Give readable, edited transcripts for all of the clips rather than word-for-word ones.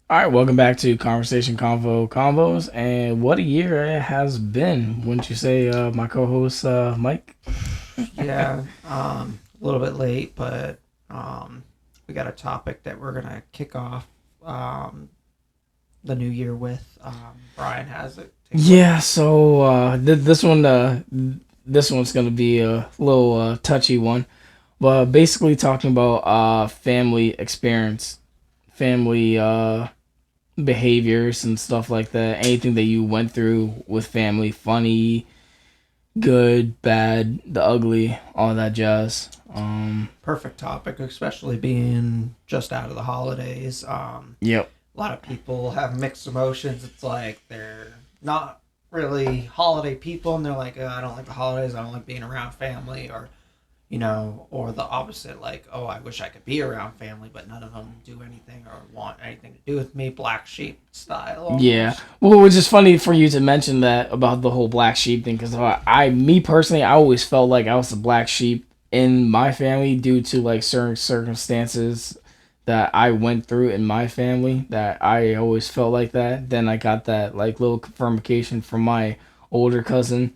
All right, welcome back to Conversation Convos, and what a year it has been, wouldn't you say, my co-host Mike? Yeah, a little bit late, but we got a topic that we're gonna kick off um, the new year with. Brian has it. Take it away. Yeah, so this one's gonna be a little touchy one, but basically talking about family experience, family behaviors and stuff like that. Anything that you went through with family, funny, good, bad, the ugly, all that jazz. Perfect topic, especially being just out of the holidays. Yep. A lot of people have mixed emotions. It's like they're not really holiday people, and they're like, I don't like the holidays. I don't like being around family, or the opposite, like, oh, I wish I could be around family, but none of them do anything or want anything to do with me. Black sheep style, Yeah. almost. Well, which is funny for you to mention that about the whole black sheep thing, because me personally, I always felt like I was the black sheep in my family due to like certain circumstances that I went through in my family. That I always felt like that. Then I got that like little confirmation from my older cousin,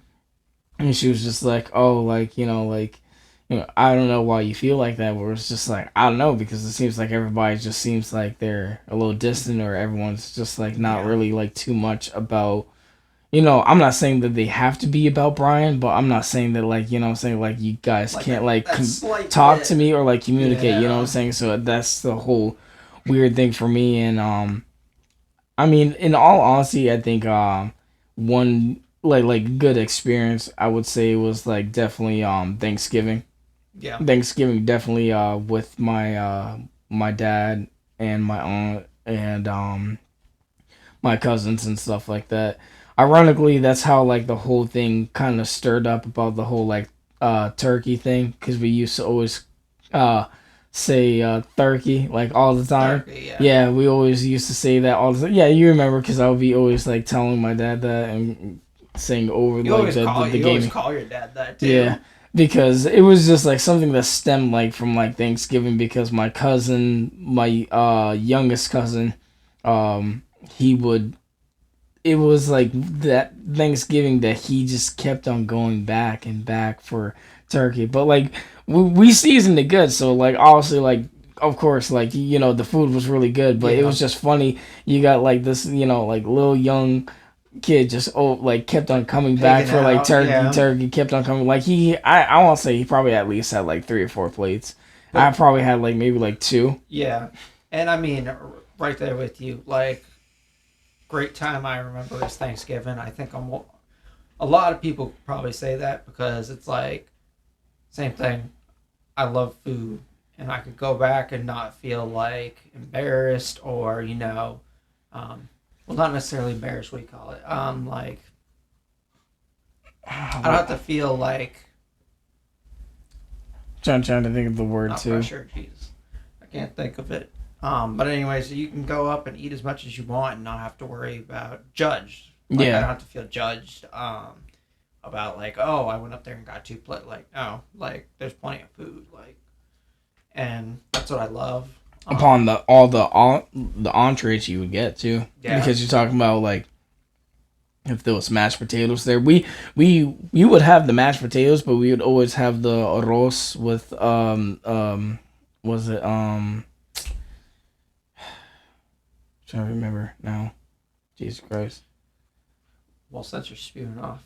and she was just like, "Oh, like I don't know why you feel like that." Where it's just like I don't know because it seems like everybody just seems like they're a little distant, or everyone's just like not Yeah, really like too much about. I'm not saying that they have to be about Brian, but I'm not saying that like I'm saying like you guys like can't that like that slight talk to bit. me or like communicate. You know what I'm Yeah, saying? So that's the whole weird thing for me. And I mean, in all honesty, I think one like good experience I would say was like definitely Thanksgiving. yeah. Thanksgiving definitely with my dad and my aunt and my cousins and stuff like that. Ironically, that's how like the whole thing kind of stirred up about the whole like turkey thing because we used to always uh say turkey like all the time. Turkey, yeah. Yeah, we always used to say that all the time. Yeah, you remember because I would be always like telling my dad that and saying over You like always the you always gaming. call your dad that Yeah, too. because it was just like something that stemmed like from like Thanksgiving because my cousin, my youngest cousin, he would it was like that Thanksgiving that he just kept on going back and back for turkey. But like we seasoned it good, so like obviously like of course like the food was really good, but it Yeah, was just funny. You got like this like little young kid just like kept on coming back pigging for like out. turkey, Yeah, turkey kept on coming. Like I want to say he probably at least had like 3 or 4 plates. I but probably had like maybe like two. yeah, and I mean, right there with you. Like, great time I remember is Thanksgiving. I think a lot of people probably say that because it's like same thing. I love food, and I could go back and not feel like embarrassed or um, well, not necessarily embarrassed. What do you call it? Like I don't have to feel like Trying to think of the word not too. pressure. Jesus, I can't think of it. But anyways, you can go up and eat as much as you want and not have to worry about judged. Like I Yeah. don't have to feel judged. About like, oh, I went up there and got two plate. Like, no, like there's plenty of food. Like, and that's what I love. Upon the entrees you would get too, Yeah, because you're talking about like if there was mashed potatoes there, we would have the mashed potatoes, but we would always have the arroz with was it trying to remember now. Jesus Christ. well, since you're spewing off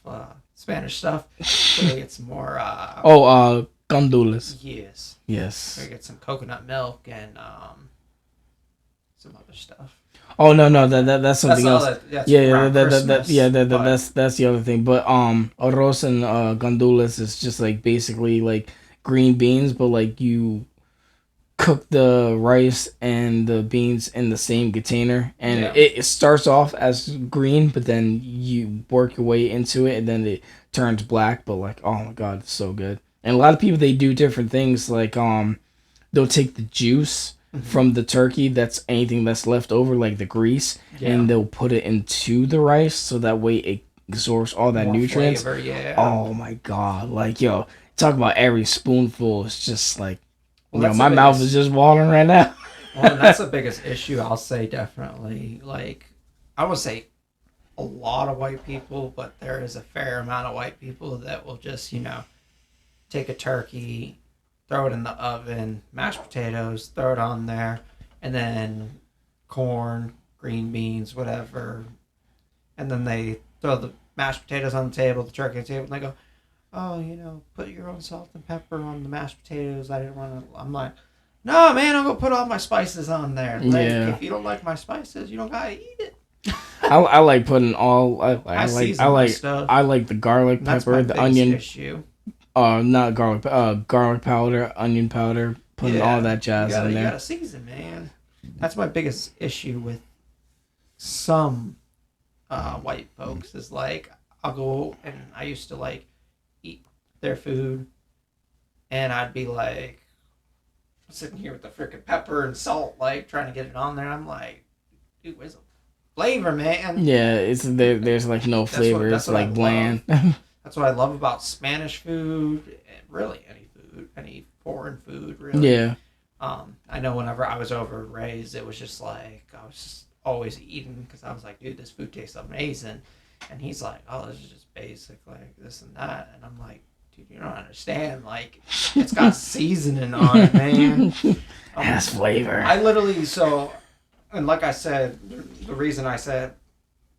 Spanish stuff, we're gonna get some more. Oh, gandules. Yes, we're Yes. gonna get some coconut milk and some other stuff. Oh no no that's That's something all else. that. That's Yeah, yeah around that yeah Christmas, but that's the other thing. But arroz and gandules is just like basically like green beans, but like you cook the rice and the beans in the same container, and yeah, it starts off as green, but then you work your way into it, and then it turns black. But like, oh my god, it's so good. And a lot of people they do different things. Like they'll take the juice hmm, from the turkey that's anything that's left over, like the grease, yeah, and they'll put it into the rice so that way it absorbs all that more nutrients. flavor. Yeah. Oh my god, like yo, talk about every spoonful. It's just like Well, that's the my mouth is biggest. just watering right now. Well, and that's the biggest issue. I'll say definitely. Like, I would say a lot of white people, but there is a fair amount of white people that will just, take a turkey, throw it in the oven, mashed potatoes, throw it on there, and then corn, green beans, whatever. And then they throw the mashed potatoes on the table, the turkey on the table, and they go, "Oh, put your own salt and pepper on the mashed potatoes. I didn't want to." I'm like, "No, man, I'm gonna put all my spices on there. Like, Yeah. if you don't like my spices, you don't gotta eat it." I like putting all season my stuff. I like the garlic That's pepper, my the biggest onion, issue. not garlic, garlic powder, onion powder, putting all that jazz in You there. gotta season, man. That's my biggest issue with some white folks is like I'll go and I used to like eat their food and I'd be like sitting here with the freaking pepper and salt like trying to get it on there. I'm like, dude, where's the flavor, man? Yeah, there's like no flavor. It's like bland. That's what I love about Spanish food and really any food, any foreign food, really. Yeah. I know whenever I was over raised, it was just like I was just always eating because I was like, dude, this food tastes amazing, and he's like, oh, this is just basic, like this and that, and I'm like, dude, you don't understand, like it's got seasoning on it, man. It has flavor. I literally and like I said, the reason I said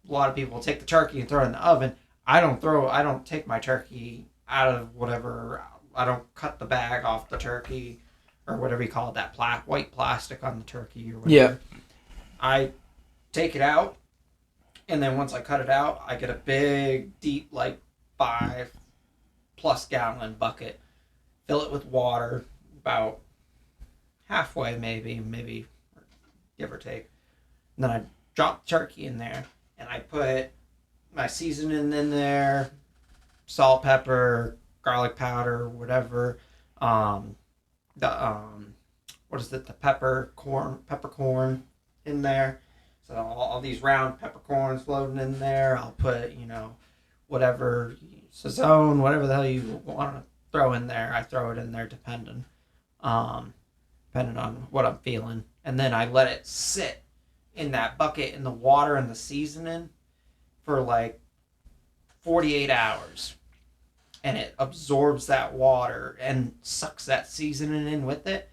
a lot of people take the turkey and throw it in the oven. I don't take my turkey out of whatever. I don't cut the bag off the turkey or whatever you call it, that white plastic on the turkey or whatever. Yeah. I take it out, and then once I cut it out, I get a big, deep, like 5+ gallon bucket, fill it with water, about halfway maybe give or take. And then I drop the turkey in there, and I put my seasoning in there, salt, pepper, garlic powder, whatever. What is it? The peppercorn in there. So all these round peppercorns floating in there. I'll put whatever Sazone, whatever the hell you want to throw in there. I throw it in there depending on what I'm feeling, and then I let it sit in that bucket in the water and the seasoning for like 48 hours. And it absorbs that water and sucks that seasoning in with it.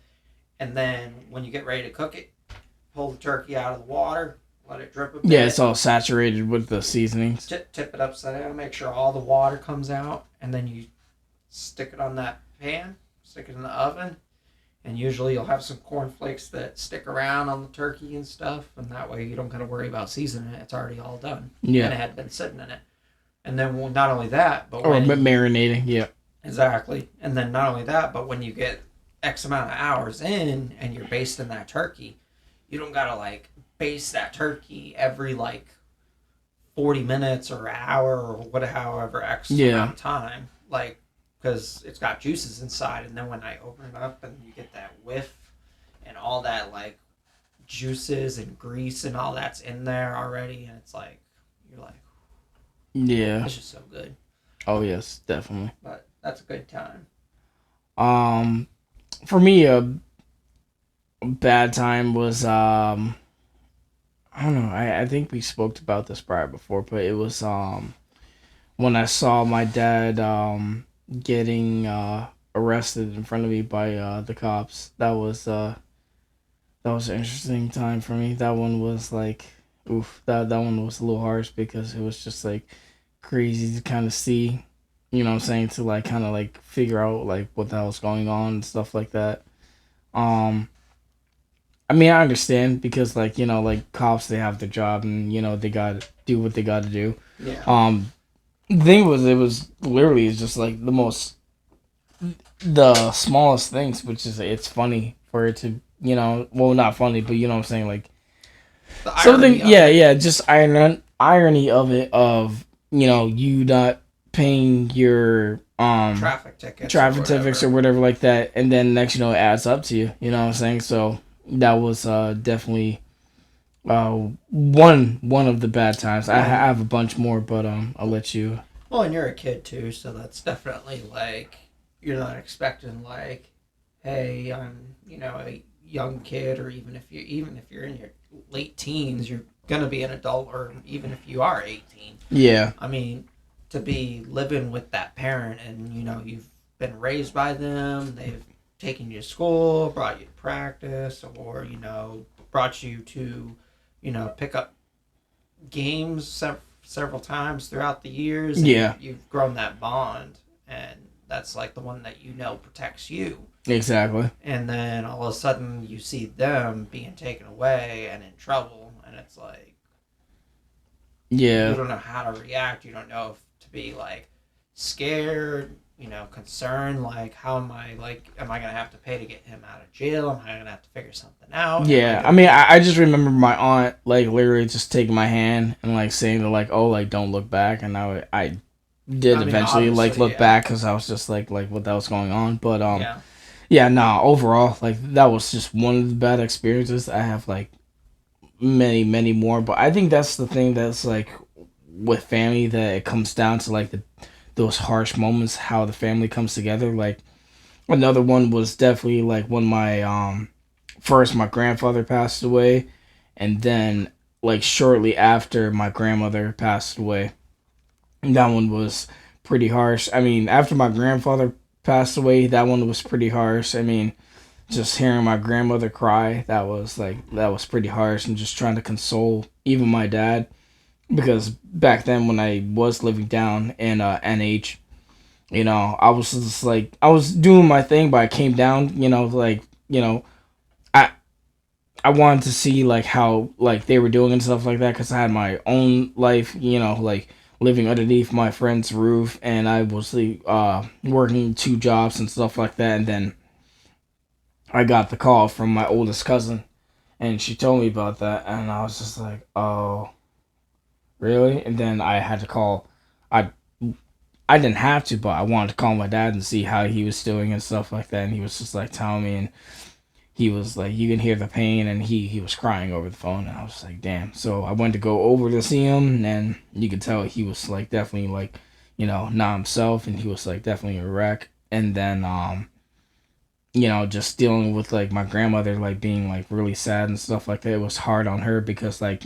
And then when you get ready to cook it, pull the turkey out of the water, let it drip a bit. Yeah, it's all saturated with the seasonings. Tip it upside down, make sure all the water comes out, and then you stick it on that pan, stick it in the oven, and usually you'll have some cornflakes that stick around on the turkey and stuff, and that way you don't got to worry about seasoning it. It's already all done. Yeah. And it had been sitting in it. And then not only that, but marinating, yeah. Exactly. And then not only that, but when you get X amount of hours in and you're basting that turkey, you don't gotta like baste that turkey every like 40 minutes or hour or whatever, however X amount of time, like because it's got juices inside. And then when I open it up and you get that whiff and all that like juices and grease and all that's in there already, and it's like you're like. Yeah. It's just so good. Oh, yes, definitely. But that's a good time. For me, a bad time was, I don't know, I think we spoke about this prior before, but it was, when I saw my dad, getting, arrested in front of me by, the cops. That was an interesting time for me. That one was like, oof, that one was a little harsh because it was just like crazy to kind of see, you know what I'm saying, to like kind of like figure out like what the hell's going on and stuff like that. I mean, I understand because like, like cops, they have their job and, they got to do what they got to do. Yeah. The thing was, it was literally just like the smallest things, which is, it's funny for it to, well, not funny, but you know what I'm saying, like, something, just irony of it, of, you not paying your, traffic tickets or whatever like that, and then next, it adds up to you, you know what I'm saying, so that was, definitely, one of the bad times. I have a bunch more, but, I'll let you. Well, and you're a kid too, so that's definitely like, you're not expecting like, hey, I'm, young kid, or even if you're in your late teens, you're gonna be an adult, or even if you are 18. Yeah. I mean, to be living with that parent, and you've been raised by them, they've taken you to school, brought you to practice, or brought you to pick up games several times throughout the years, and Yeah. you've grown that bond, and that's like the one that protects you. Exactly. And then all of a sudden you see them being taken away and in trouble, and it's like you Yeah. don't know how to react. You don't know if to be like scared, concerned, like how am I gonna have to pay to get him out of jail? Am I gonna have to figure something out? Am I Yeah. I gonna mean, I just remember my aunt like literally just taking my hand and like saying to like, oh, like don't look back, and I did I mean, eventually like obviously, look yeah. back because I was just like what that was going on, but Yeah. yeah, nah, overall like that was just one of the bad experiences. I have like many more, but I think that's the thing that's like with family, that it comes down to like those harsh moments, how the family comes together. Like another one was definitely like when my first my grandfather passed away, and then like shortly after my grandmother passed away. That one was pretty harsh. I mean, after my grandfather passed away, that one was pretty harsh. I mean, just hearing my grandmother cry, that was pretty harsh, and just trying to console even my dad, because back then when I was living down in NH, I was just like I was doing my thing, but I came down, like I I wanted to see like how like they were doing and stuff like that, because I had my own life, like living underneath my friend's roof, and I was working two jobs and stuff like that, and then I got the call from my oldest cousin, and she told me about that, and I was just like, oh, really? And then I had to call. I I didn't have to, but I wanted to call my dad and see how he was doing and stuff like that, and he was just like telling me, and he was like, you can hear the pain, and he was crying over the phone, and I was like, damn. So I went to go over to see him, and you could tell he was like definitely like, not himself, and he was like definitely a wreck. And then just dealing with like my grandmother like being like really sad and stuff like that. It was hard on her because like,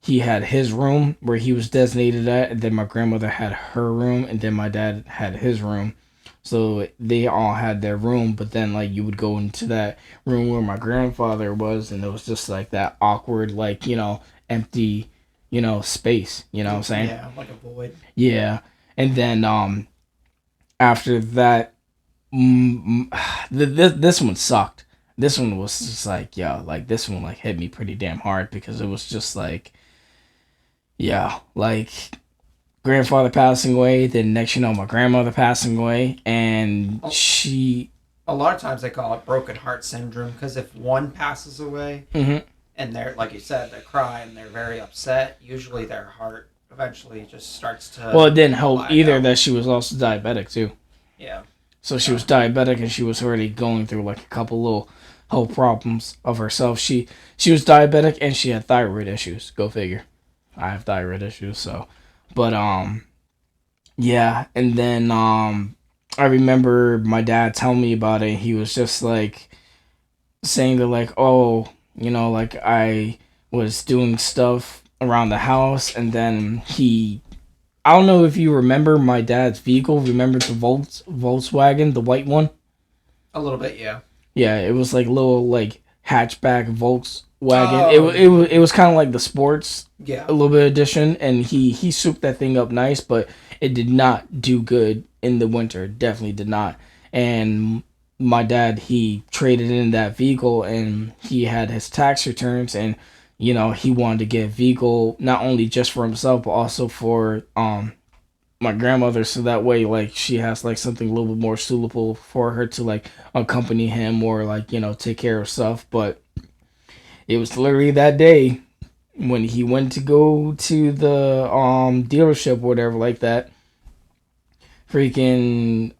he had his room where he was designated at, and then my grandmother had her room, and then my dad had his room. So they all had their room, but then like you would go into that room where my grandfather was, and it was just like that awkward, like, empty, space. You know what I'm saying? Yeah, like a void. Yeah. And then after that, this one sucked. This one was just like, yo, like this one like hit me pretty damn hard, because it was just like, yeah, like grandfather passing away. Then next, my grandmother passing away, and A she. a lot of times they call it broken heart syndrome, because if one passes away Mhm. and they're, like you said, they're crying, they're very upset, usually their heart eventually just starts Well, to it didn't help lag either out. that she was also diabetic too. Yeah. So she Yeah. was diabetic, and she was already going through like a couple little health problems of herself. She was diabetic, and she had thyroid issues. Go figure. I have thyroid issues, so. But yeah, and then I remember my dad telling me about it. He was just like saying that like, oh, like I was doing stuff around the house, and then I don't know if you remember my dad's vehicle. Remember the Volkswagen, the white one? A little bit, yeah. Yeah, it was like little like hatchback Volkswagen. Oh, It was kind of like the sports yeah. a little bit edition, and he souped that thing up nice, but it did not do good in the winter. Definitely did not. And my dad, he traded in that vehicle, and he had his tax returns, and he wanted to get a vehicle not only just for himself but also for my grandmother, so that way like she has like something a little bit more suitable for her to like accompany him, or like take care of stuff. But it was literally that day when he went to go to the dealership or whatever like that. Freaking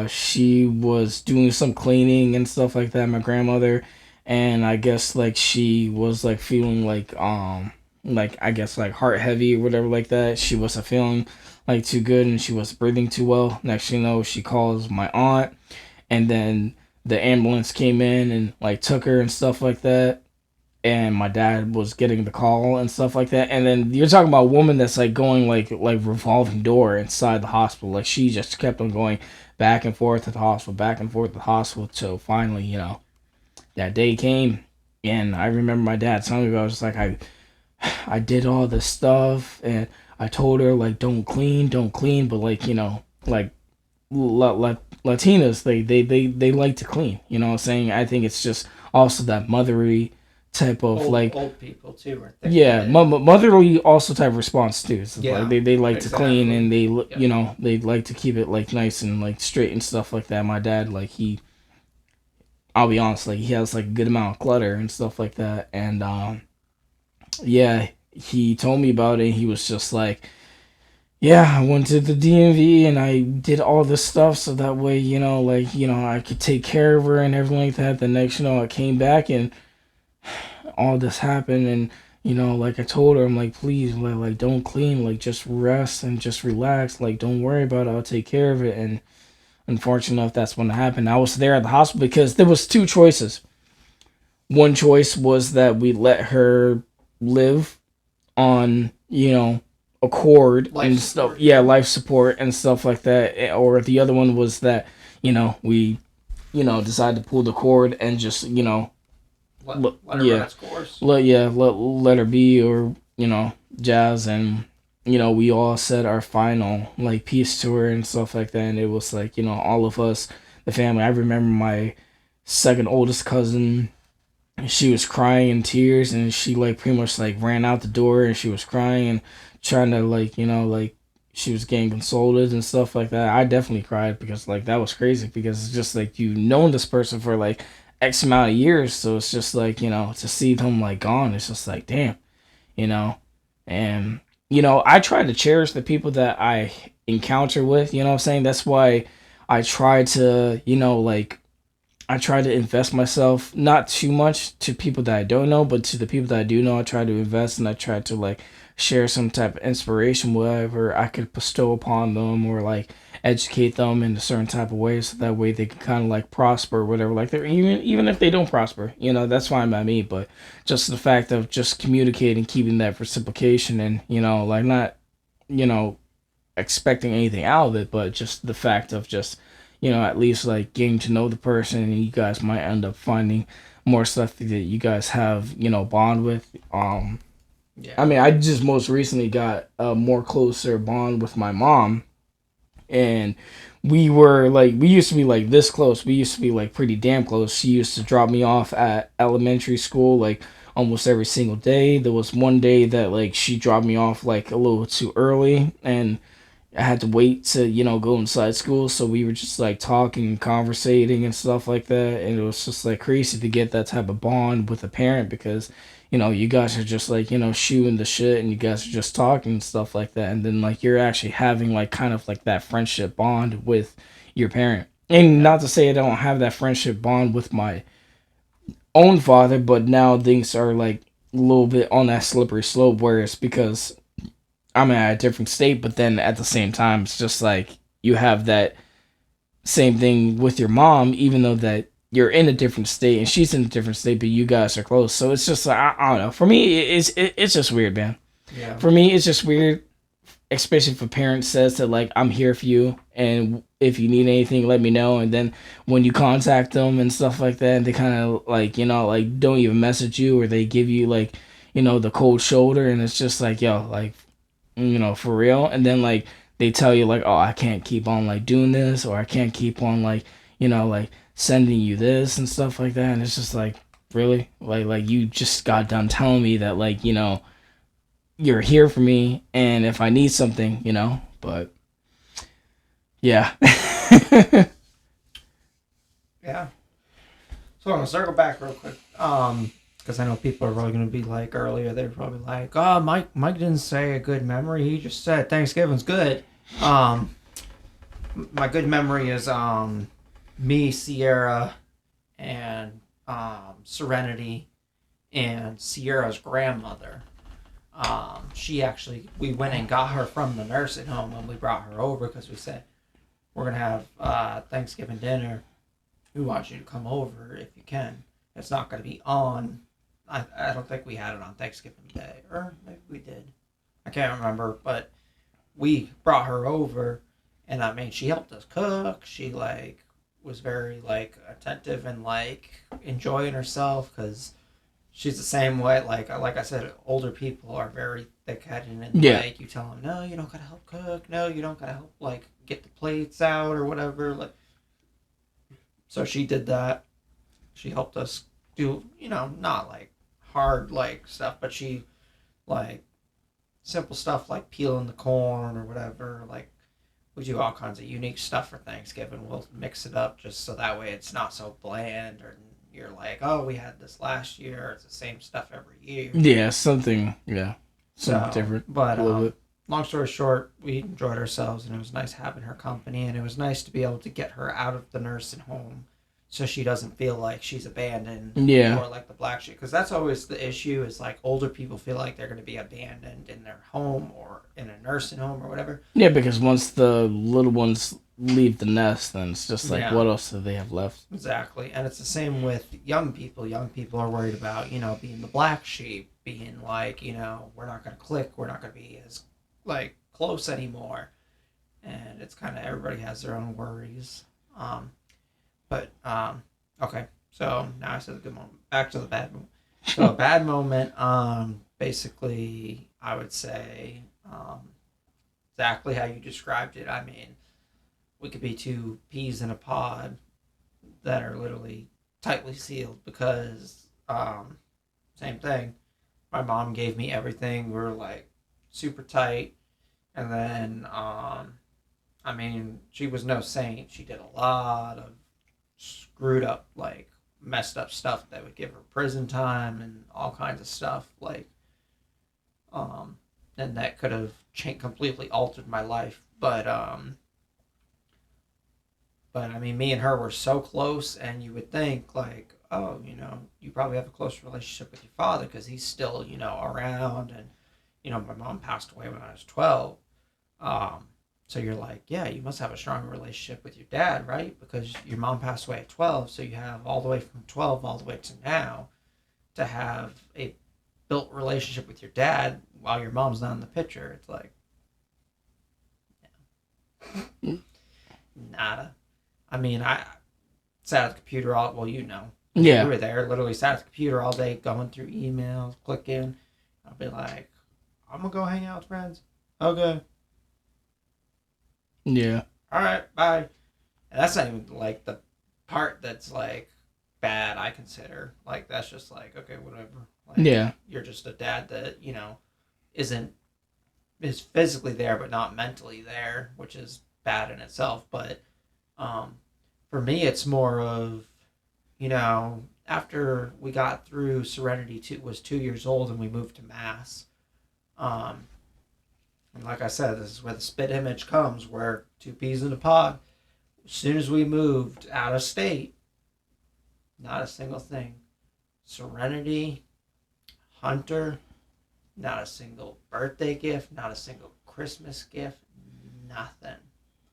she was doing some cleaning and stuff like that, my grandmother, and I guess like she was like feeling like I guess like heart heavy or whatever like that. She wasn't feeling like too good, and she was breathing too well. Next thing you know, she calls my aunt, and then the ambulance came in and like took her and stuff like that. And my dad was getting the call and stuff like that. And then you're talking about a woman that's like going like revolving door inside the hospital. Like she just kept on going back and forth at the hospital, back and forth at the hospital till finally, that day came. And I remember my dad telling me about it. I was like, I did all this stuff and I told her like don't clean, but like like Latinas they like to clean. You know what I'm saying? I think it's just also that motherly type of like Old people too are yeah thinking. motherly also type of response too. It's like Yeah, they like to clean exactly. and they Yep. they like to keep it like nice and like straight and stuff like that. My dad like I'll be honest, like he has like a good amount of clutter and stuff like that. And yeah, he told me about it. He was just like, yeah, I went to the DMV and I did all this stuff so that way, like, I could take care of her and everything like that. The next, I came back and all this happened and like I told her, I'm like, please, like don't clean, like just rest and just relax, like don't worry about it, I'll take care of it. And unfortunately enough, that's when it happened. I was there at the hospital because there was two choices. One choice was that we let her live on, a cord Life and stuff. support. Yeah, Yeah. life support and stuff like that. Or the other one was that, we, decided to pull the cord and just, Let her run yeah, its course. let her be or, jazz. And, we all said our final, like, piece to her and stuff like that. And it was like, all of us, the family. I remember my second oldest cousin, she was crying in tears and she like pretty much like ran out the door and she was crying and trying to like like she was getting consoled and stuff like that. I definitely cried because like that was crazy because it's just like you've known this person for like X amount of years, so it's just like to see them like gone, it's just like damn, you know and I try to cherish the people that I encounter with, what I'm saying. That's why I try to like I try to invest myself not too much to people that I don't know, but to the people that I do know, I try to invest and I try to like share some type of inspiration, whatever I could bestow upon them or like educate them in a certain type of way, so that way they can kind of like prosper or whatever. Like they're even if they don't prosper, that's fine by me. But just the fact of just communicating, keeping that reciprocation, and like not you know expecting anything out of it, but just the fact of just at least like getting to know the person, and you guys might end up finding more stuff that you guys have bond with. I Yeah. mean, I just most recently got a more closer bond with my mom, and we used to be like this close. We used to be like pretty damn close. She used to drop me off at elementary school like almost every single day. There was one day that like she dropped me off like a little too early, and I had to wait to, go inside school. So we were just like talking, conversating and stuff like that. And it was just like crazy to get that type of bond with a parent because, you guys are just like, shooting the shit and you guys are just talking and stuff like that. And then like you're actually having like kind of like that friendship bond with your parent. And Yeah. not to say I don't have that friendship bond with my own father, but now things are like a little bit on that slippery slope where it's because I'm at a different state, but then at the same time, it's just like you have that same thing with your mom, even though that you're in a different state and she's in a different state, but you guys are close. So it's just like I don't know. For me, it's just weird, man. Yeah. For me, it's just weird, especially if a parent says that like I'm here for you, and if you need anything, let me know. And then when you contact them and stuff like that, they kind of like like don't even message you, or they give you like the cold shoulder, and it's just like yo, like for real. And then like they tell you like, oh, I can't keep on like doing this, or I can't keep on like, like sending you this and stuff like that. And it's just like, really? Like you just got done telling me that like, you're here for me and if I need something, but yeah. Yeah. So I'm gonna circle back real quick. Because I know people are probably gonna be like earlier. They're probably like, "Oh, Mike didn't say a good memory. He just said Thanksgiving's good." Um, my good memory is me, Sierra, and Serenity, and Sierra's grandmother. She actually, we went and got her from the nursing home and we brought her over because we said we're gonna have Thanksgiving dinner we want you to come over if you can. It's not going to be on. I don't think we had it on Thanksgiving Day, or maybe we did. I can't remember, but we brought her over, and I mean, she helped us cook. She like was very like attentive and like enjoying herself because she's the same way. Like I said, older people are very thick headed and Yeah. like you tell them, no, you don't gotta help cook. No, you don't gotta help like get the plates out or whatever. Like, so she did that. She helped us do not like hard like stuff, but she like simple stuff like peeling the corn or whatever. Like we do all kinds of unique stuff for Thanksgiving. We'll mix it up just so that way it's not so bland or you're like, oh, we had this last year. It's the same stuff every year. Yeah, something. Yeah, something So, different. but A little bit. long story short, we enjoyed ourselves and it was nice having her company and it was nice to be able to get her out of the nursing home so she doesn't feel like she's abandoned Yeah. or like the black sheep, because that's always the issue is like older people feel like they're going to be abandoned in their home or in a nursing home or whatever. Yeah, because once the little ones leave the nest, then it's just like, Yeah. what else do they have left? Exactly. And it's the same with young people. Young people are worried about, being the black sheep, being like, we're not going to click, we're not going to be as like close anymore. And it's kind of everybody has their own worries. But okay. So now I said the good moment. Back to the bad moment. So a bad moment, basically I would say exactly how you described it. I mean, we could be two peas in a pod that are literally tightly sealed because same thing. My mom gave me everything. We were like super tight, and then I mean, she was no saint. She did a lot of screwed up, like messed up stuff that would give her prison time and all kinds of stuff. Like, and that could have completely altered my life. But I mean, me and her were so close, and you would think like, oh, you probably have a close relationship with your father because he's still, around, and my mom passed away when I was 12. Um, so you're like, yeah, you must have a strong relationship with your dad, right? Because your mom passed away at 12, so you have all the way from 12 all the way to now to have a built relationship with your dad while your mom's not in the picture. It's like, yeah, nada. I mean, I sat at the computer all, well, Yeah. you were there, literally sat at the computer all day going through emails, clicking. I'll be like, I'm going to go hang out with friends. Okay. Yeah. All right, bye. And that's not even like the part that's like bad, I consider. Like, that's just like, okay, whatever. Like, Yeah. you're just a dad that, isn't, is physically there, but not mentally there, which is bad in itself. But, for me, it's more of, after we got through Serenity 2 was 2 years old and we moved to Mass. And like I said, this is where the spit image comes, where two peas in a pod. As soon as we moved out of state, not a single thing. Serenity, Hunter, not a single birthday gift, not a single Christmas gift, nothing.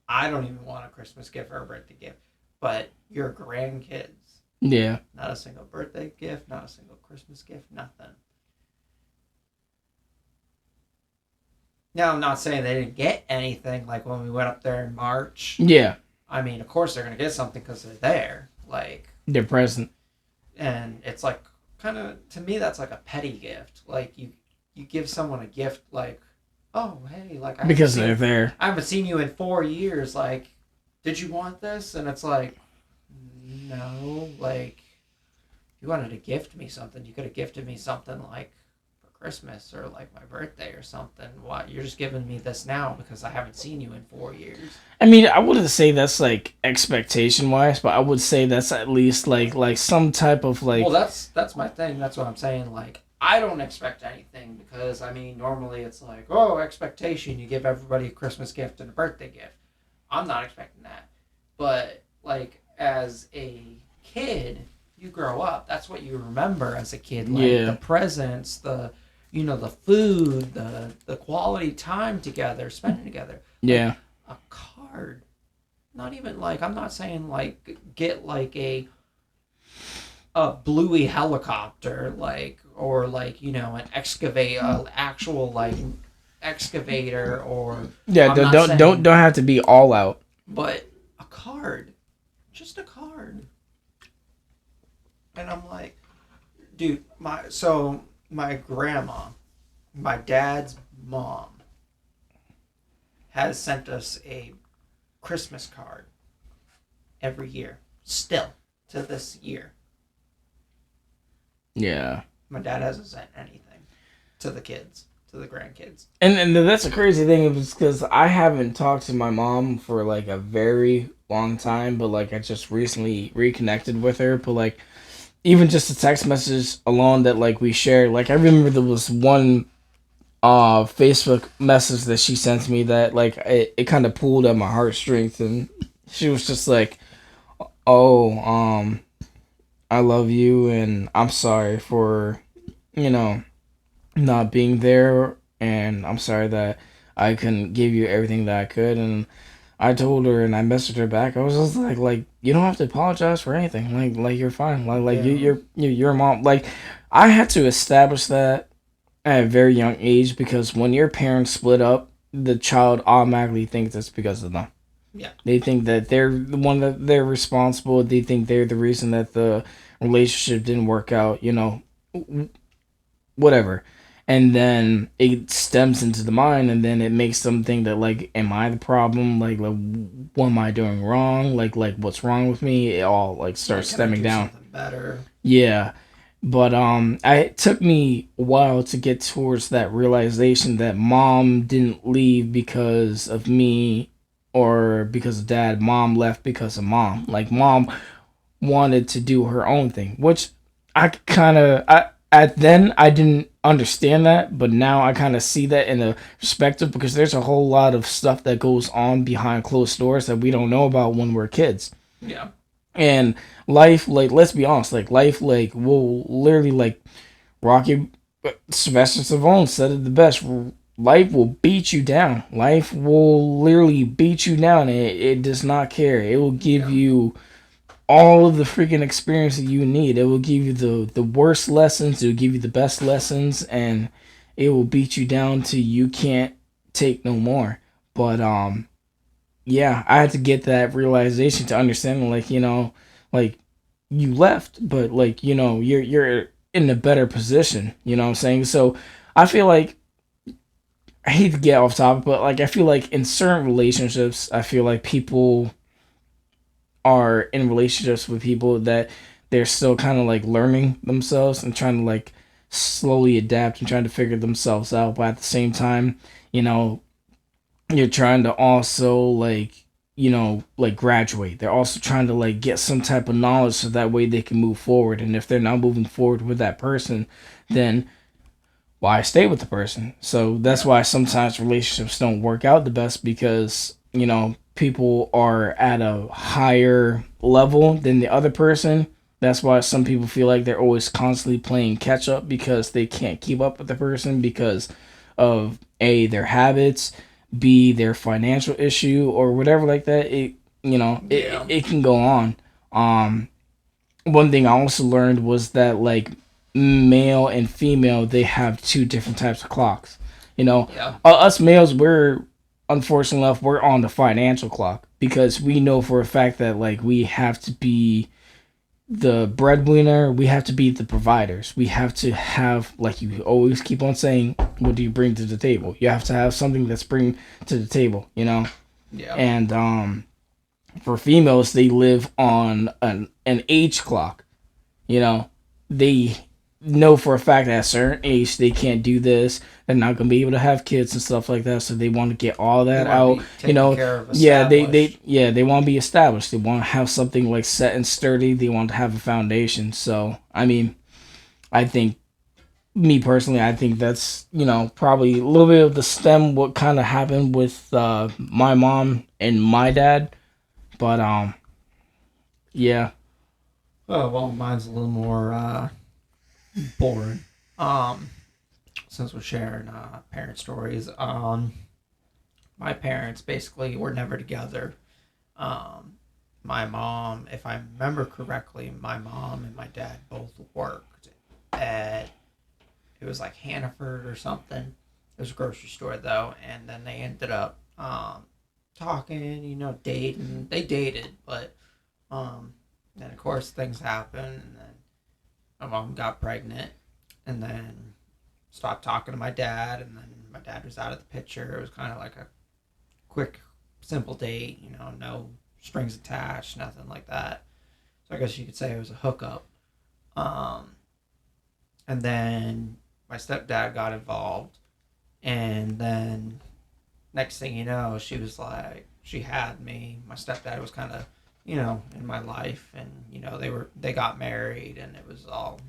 I don't even want a Christmas gift or a birthday gift. But your grandkids, Yeah. not a single birthday gift, not a single Christmas gift, nothing. Now, I'm not saying they didn't get anything like when we went up there in March. Yeah. I mean, of course they're going to get something because they're there. Like, They're present. and it's like, kind of, to me, that's like a petty gift. Like, you give someone a gift like, oh, hey, like, Because they're there. I haven't seen you in 4 years. Like, did you want this? And it's like, no. Like, if you wanted to gift me something, you could have gifted me something like for Christmas or like my birthday or something. What? You're just giving me this now because I haven't seen you in 4 years. I mean, I wouldn't say that's like expectation wise, but I would say that's at least like some type of like. Well, that's my thing. That's what I'm saying. Like, I don't expect anything because I mean, normally it's like, oh, expectation. You give everybody a Christmas gift and a birthday gift. I'm not expecting that. But like as a kid, you grow up. That's what you remember as a kid. Like the presents, the the food, the quality time together, spending together. Yeah. Like, a card. not even like, I'm not saying like get like a bluey helicopter, like, or like, you know, an excavate actual like excavator, or Yeah, I'm don't not don't don't saying, don't have to be all out. but a card, just a card. And I'm like, dude, my grandma, my dad's mom, has sent us a Christmas card every year, still to this year. Yeah. My dad hasn't sent anything to the kids, to the grandkids. And that's a crazy thing is because I haven't talked to my mom for like a very long time, but like I just recently reconnected with her. But like even just a text message alone that like we shared, like I remember there was one Facebook message that she sent me that like it kind of pulled at my heartstrings, and she was just like, "Oh, I love you, and I'm sorry for you know not being there, and I'm sorry that I couldn't give you everything that I could." And I told her, and I messaged her back. I was just like you don't have to apologize for anything. Like you're fine. Like Yeah. you're a mom. Like I had to establish that at a very young age because when your parents split up, the child automatically thinks it's because of them. Yeah. They think that they're the one that they're responsible. They think they're the reason that the relationship didn't work out. Whatever. And then it stems into the mind, and then it makes them think that like, am I the problem? Like what am I doing wrong? Like what's wrong with me? It all like Like, starts can I stemming do down. something better? Yeah, but it took me a while to get towards that realization that mom didn't leave because of me or because of dad. Mom left because of mom. Like mom wanted to do her own thing, which I kind of I at then I didn't understand that, but now I kind of see that in a perspective because there's a whole lot of stuff that goes on behind closed doors that we don't know about when we're kids. Yeah. And life, like, let's be honest, like life, like will literally like Rocky Sylvester Stallone said it the best. Life will beat you down. Life will literally beat you down. It does not care. It will give Yeah. you all of the freaking experience that you need. It will give you the worst lessons. It will give you the best lessons, and it will beat you down till you can't take no more. But yeah, I had to get that realization to understand, like like you left, but like you're in a better position. You know what I'm saying? So I feel like I hate to get off topic, but like I feel like in certain relationships, I feel like people are in relationships with people that they're still kind of like learning themselves and trying to like slowly adapt and trying to figure themselves out. But at the same time, you know, you're trying to also like like graduate. They're also trying to like get some type of knowledge so that way they can move forward. And if they're not moving forward with that person, then why stay with the person? So that's Yeah. why sometimes relationships don't work out the best because, people are at a higher level than the other person. That's why some people feel like they're always constantly playing catch up because they can't keep up with the person because of A, their habits, B, their financial issue or whatever like that. Yeah. It can go on. Um One thing I also learned was that like male and female they have two different types of clocks. Yeah. Us males we're unfortunately enough we're on the financial clock because we know for a fact that like we have to be the breadwinner, we have to be the providers. We have to have like you always keep on saying, what do you bring to the table? You have to have something that's bring to the table. Yeah. And for females they live on an age clock. They know for a fact that at a certain age they can't do this. They're not gonna be able to have kids and stuff like that. So they want to get all They that want to out. be taken care of, Yeah, established. they want to be established. They want to have something like set and sturdy. They want to have a foundation. So I mean, I think me personally, I think that's probably a little bit of the stem what kind of happened with my mom and my dad. But yeah, Oh well, mine's a little more boring. Um, since we're sharing parent stories, my parents basically were never together. Um, my mom, if I remember correctly, my mom and my dad both worked at, it was like Hannaford or something. It was a grocery store though, and then they ended up talking, dating. They dated, but um, then of course things happened, and then my mom got pregnant, and then stopped talking to my dad, and then my dad was out of the picture. It was kind of like a quick, simple date, no strings attached, nothing like that. So I guess you could say it was a hookup. Um, and then my stepdad got involved, and then next thing you know, she was like, she had me. My stepdad was kind of, in my life, and they got married, and it was all,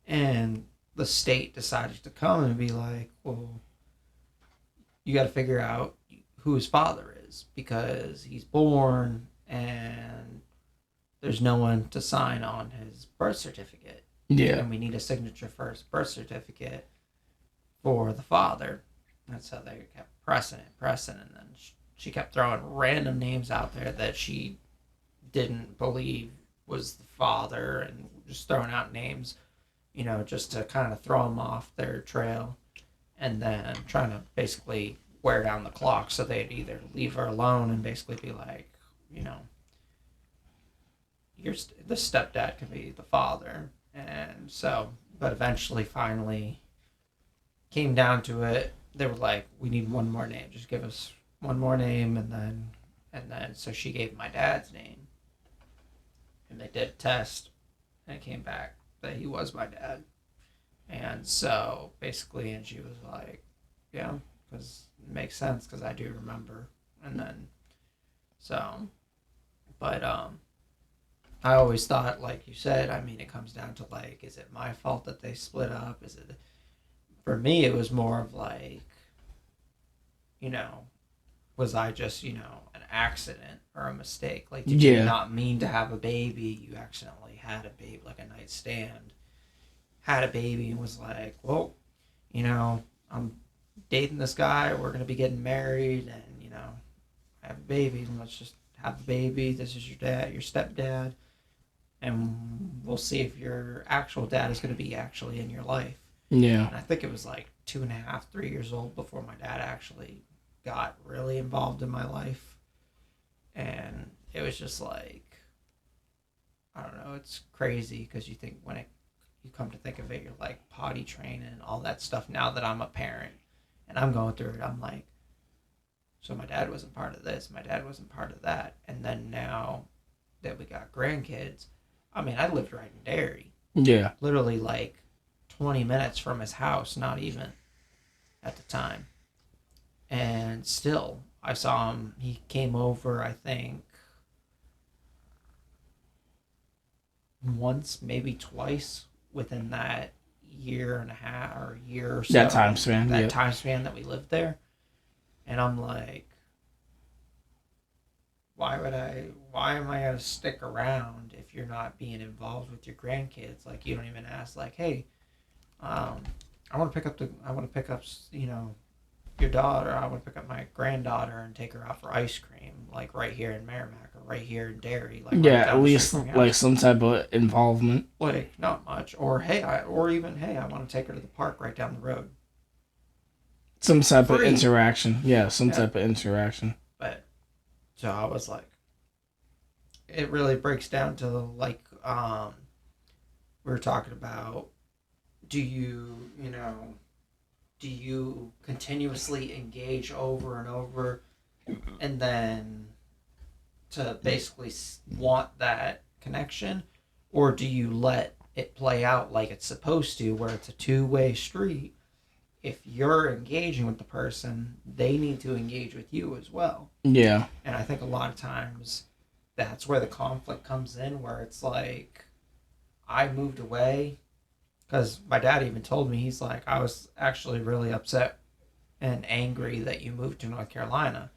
and the state decided to come and be like, well, you got to figure out who his father is because he's born and there's no one to sign on his birth certificate. Yeah. And we need a signature for his birth certificate for the father. And so they kept pressing, and then she kept throwing random names out there that she didn't believe was the father and just throwing out names, just to kind of throw them off their trail and then trying to basically wear down the clock so they'd either leave her alone and basically be like, you know, the stepdad can be the father. And so, but eventually, finally, came down to it. They were like, we need one more name. Just give us one more name. And then, so she gave my dad's name. And they did a test. And it came back that he was my dad. And so, basically, and she was like, yeah, because it makes sense because I do remember. And then, so, but, I always thought, like you said, I mean, it comes down to like, is it my fault that they split up? Is it, for me, it was more of like, you know, was I just, an accident or a mistake? Like, did you not mean to have a baby? You accidentally had a baby, like a nightstand, had a baby and was like, well, I'm dating this guy. We're going to be getting married and, I have a baby and let's just have the baby. This is your dad, your stepdad. And we'll see if your actual dad is going to be actually in your life. Yeah. And I think it was like 2.5, 3 years old before my dad actually got really involved in my life. And it was just like, I don't know, it's crazy because you think you come to think of it, you're like potty training and all that stuff. Now that I'm a parent and I'm going through it, I'm like, so my dad wasn't part of this, my dad wasn't part of that. And then now that we got grandkids, I mean, I lived right in Derry. Yeah. Literally like 20 minutes from his house, not even at the time. And still, I saw him. He came over, I think, once, maybe twice within that year and a half or year or so. That time span. That time span that we lived there. And I'm like, why am I going to stick around if you're not being involved with your grandkids? Like, you don't even ask, like, hey, I want to pick up, your daughter. I want to pick up my granddaughter and take her out for ice cream, like right here in Merrimack or right here in Derry. Like, yeah, right at least like some type of involvement. Like, not much. Or hey, I want to take her to the park right down the road. Some type of interaction. Yeah, some type of interaction. But so I was like, it really breaks down to like, we were talking about, do you continuously engage over and over and then to basically want that connection, or do you let it play out like it's supposed to, where it's a two-way street? If you're engaging with the person, they need to engage with you as well. Yeah. And I think a lot of times that's where the conflict comes in, where it's like, I moved away because my dad even told me, he's like, I was actually really upset and angry that you moved to North Carolina.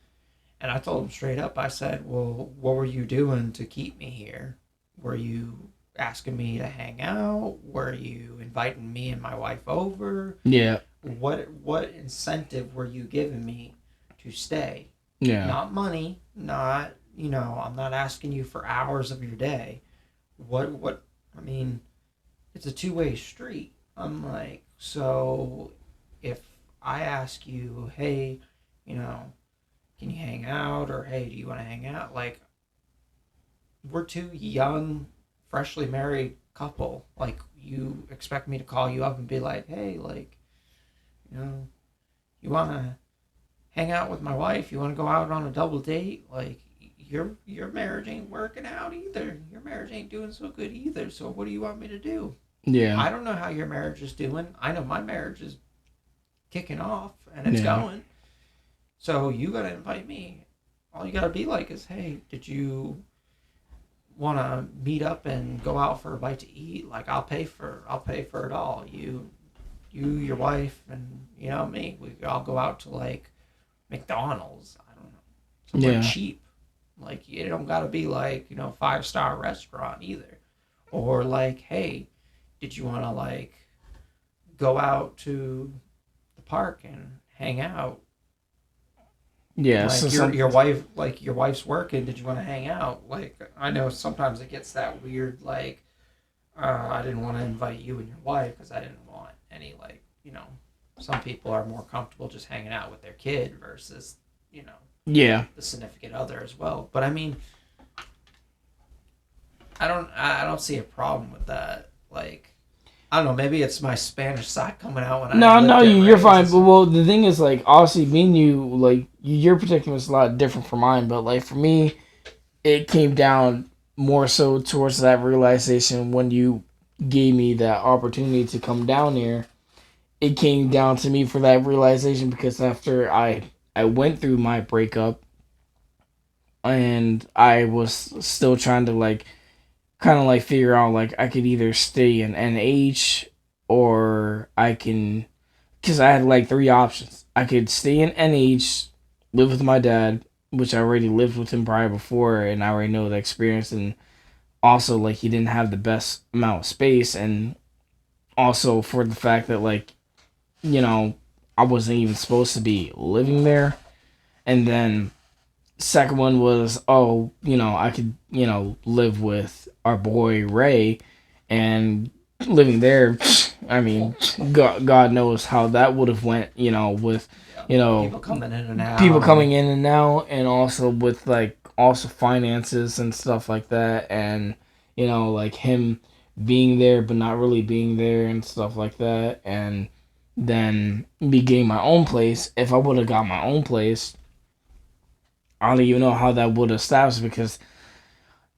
And I told him straight up, I said, well, what were you doing to keep me here? Were you asking me to hang out? Were you inviting me and my wife over? Yeah. What incentive were you giving me to stay? Yeah. Not money, not I'm not asking you for hours of your day. What I mean, it's a two-way street. I'm like, so if I ask you, hey, you know, can you hang out, or hey, do you want to hang out? Like, we're two young, freshly married couple. Like, you expect me to call you up and be like, hey, like, you know, you want to hang out with my wife? You want to go out on a double date? Like, your marriage ain't working out either. Your marriage ain't doing so good either. So what do you want me to do? Yeah. I don't know how your marriage is doing. I know my marriage is kicking off and it's Yeah. going. So you gotta invite me. All you gotta be like is, hey, did you want to meet up and go out for a bite to eat? Like, I'll pay for it all. Your wife, and me. We could all go out to like McDonald's. I don't know, somewhere Yeah. cheap. Like, it don't gotta be like 5-star restaurant either. Or like, hey, did you want to like go out to the park and hang out? Yeah. So Like, some. your wife's working. Did you want to hang out? Like, I know sometimes it gets that weird. Like, I didn't want to invite you and your wife because I didn't want any, like, some people are more comfortable just hanging out with their kid versus you know Yeah. the significant other as well. But I mean, I don't see a problem with that. Like, I don't know. Maybe it's my Spanish side coming out when I No, no, lived and you're fine. raised. But well, the thing is, like, obviously, me and you, like, your predicament is a lot different from mine. But like for me, it came down more so towards that realization when you gave me that opportunity to come down here. It came down to me for that realization because after I went through my breakup and I was still trying to like kind of like figure out like I could either stay in NH or I can, because I had like three options. I could stay in NH, live with my dad, which I already lived with him prior before, and I already know the experience. And also, like, he didn't have the best amount of space, and also for the fact that, like, you know, I wasn't even supposed to be living there. And then, second one was, oh, I could, live with our boy Ray, and living there, I mean, God knows how that would have went, with, Yeah, you know, people coming in and people out, and coming in and out, and also with like also finances and stuff like that, and like him being there but not really being there and stuff like that, and then me getting my own place. If I would have got my own place, I don't even know how that would have established because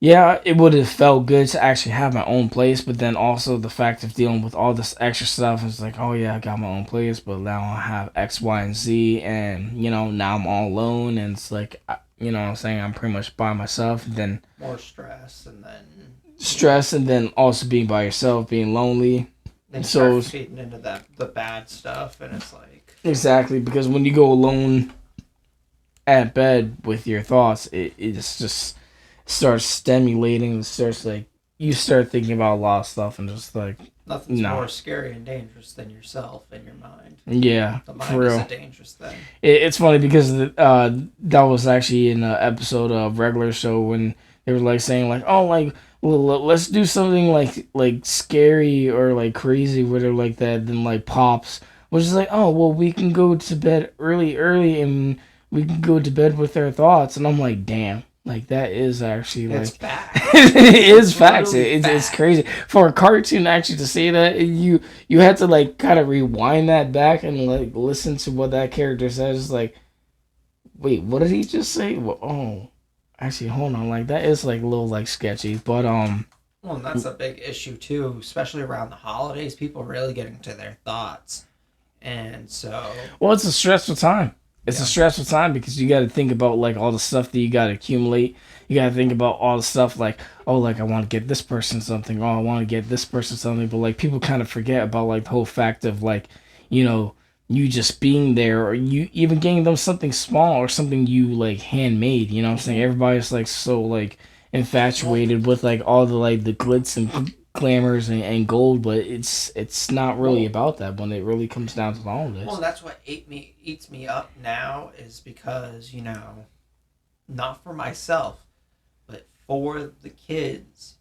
yeah, it would have felt good to actually have my own place, but then also the fact of dealing with all this extra stuff is like, oh yeah, I got my own place, but now I have X, Y, and Z, and now I'm all alone, and it's like, what I'm saying, I'm pretty much by myself. And then more stress, and then stress, and then also being by yourself, being lonely. then you start So feeding into the bad stuff, and it's like, exactly because when you go alone at bed with your thoughts, it's just starts stimulating. It starts like you start thinking about a lot of stuff and just like nothing's no. more scary and dangerous than yourself and your mind. Yeah, The for mind is a real. dangerous thing. It's funny because that was actually in an episode of regular show when they were like saying like, oh, like well, let's do something like scary or like crazy, whatever like that. Then like pops, which is like, oh well, we can go to bed early and we can go to bed with our thoughts. And I'm like, damn, like that is actually It's like facts. it is It's facts. literally It's facts. crazy for a cartoon actually to say that. You had to like kind of rewind that back and like listen to what that character says. Like, wait, what did he just say? Well, oh, actually, hold on. Like that is like a little like sketchy, but Well, and that's a big issue too, especially around the holidays. People really getting to their thoughts, and so well, it's a stressful time. It's a yeah, stressful time because you got to think about like all the stuff that you got to accumulate. You got to think about all the stuff like, oh, like I want to get this person something. Oh, I want to get this person something. But like people kind of forget about like the whole fact of like, you know, you just being there or you even getting them something small or something you like handmade. You know what I'm saying? Everybody's like so like well, infatuated with like all the like the glitz and glamours and gold, but it's not really well, about that when it really comes down to all well, this. that's what eats me up now is because not for myself, but for the kids,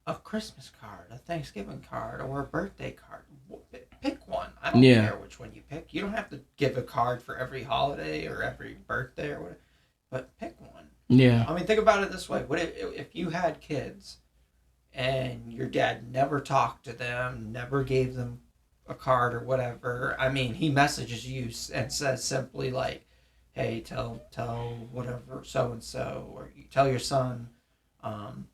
a Christmas card, a Thanksgiving card, or a birthday card. Pick one. I don't Yeah. care which one you pick. You don't have to give a card for every holiday or every birthday or whatever, but pick one. Yeah. I mean, think about it this way: what if you had kids and your dad never talked to them, never gave them a card or whatever? I mean, he messages you and says simply like, "Hey, tell whatever so and so, or you tell your son." Um,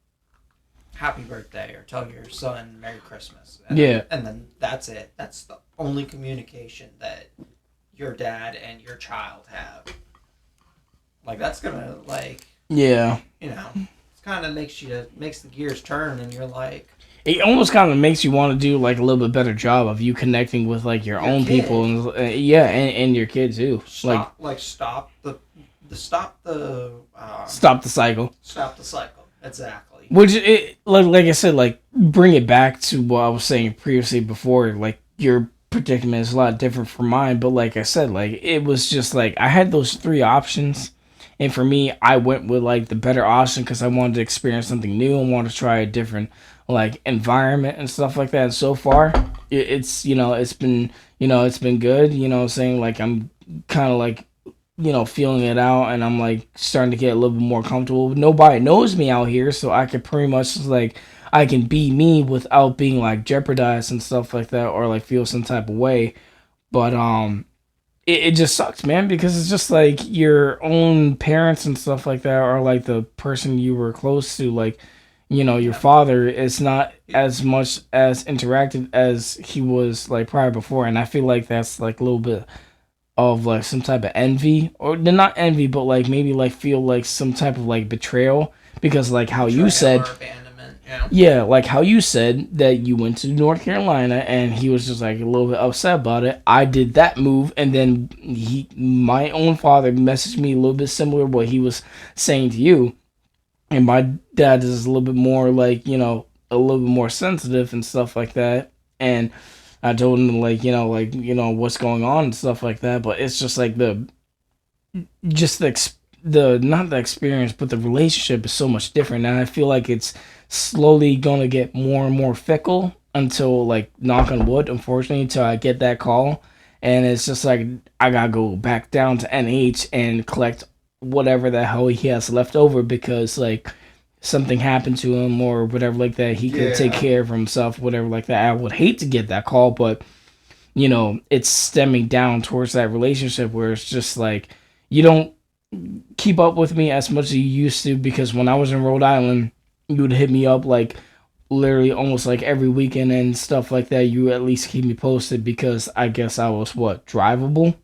Happy birthday, or tell your son Merry Christmas. Yeah. And then that's it. That's the only communication that your dad and your child have. Like, that's gonna, like, Yeah. it kind of makes the gears turn, and you're like, It almost kind of makes you want to do like a little bit better job of you connecting with like your own kid. people and yeah, and your kids too. Stop the stop the Stop the cycle. stop the cycle. Exactly. Which it like I said, like bring it back to what I was saying previously before. Like your predicament is a lot different from mine, but like I said, like it was just like I had those three options, and for me, I went with like the better option because I wanted to experience something new and wanted to try a different like environment and stuff like that. And so far, it's it's been it's been good. You know, what I'm saying like I'm kind of like feeling it out, and I'm like starting to get a little bit more comfortable. Nobody knows me out here, so I can pretty much like I can be me without being like jeopardized and stuff like that, or like feel some type of way. But it just sucks, man, because it's just like your own parents and stuff like that, or like the person you were close to, like your father is not as much as interactive as he was like prior before, and I feel like that's like a little bit of like some type of envy, or not envy, but like maybe like feel like some type of like betrayal, because like how you said, abandonment. yeah, like how you said that you went to North Carolina and he was just like a little bit upset about it. I did that move, and then my own father messaged me a little bit similar what he was saying to you, and my dad is a little bit more like a little bit more sensitive and stuff like that, and I told him like what's going on and stuff like that, but it's just like just the not the experience, but the relationship is so much different, and I feel like it's slowly gonna get more and more fickle until like knock on wood, unfortunately, until I get that call, and it's just like I gotta go back down to NH and collect whatever the hell he has left over because like something happened to him or whatever like that, he could take care of himself, whatever like that. I would hate to get that call, but it's stemming down towards that relationship where it's just like you don't keep up with me as much as you used to, because when I was in Rhode Island, you would hit me up like literally almost like every weekend and stuff like that. You at least keep me posted because I guess I was drivable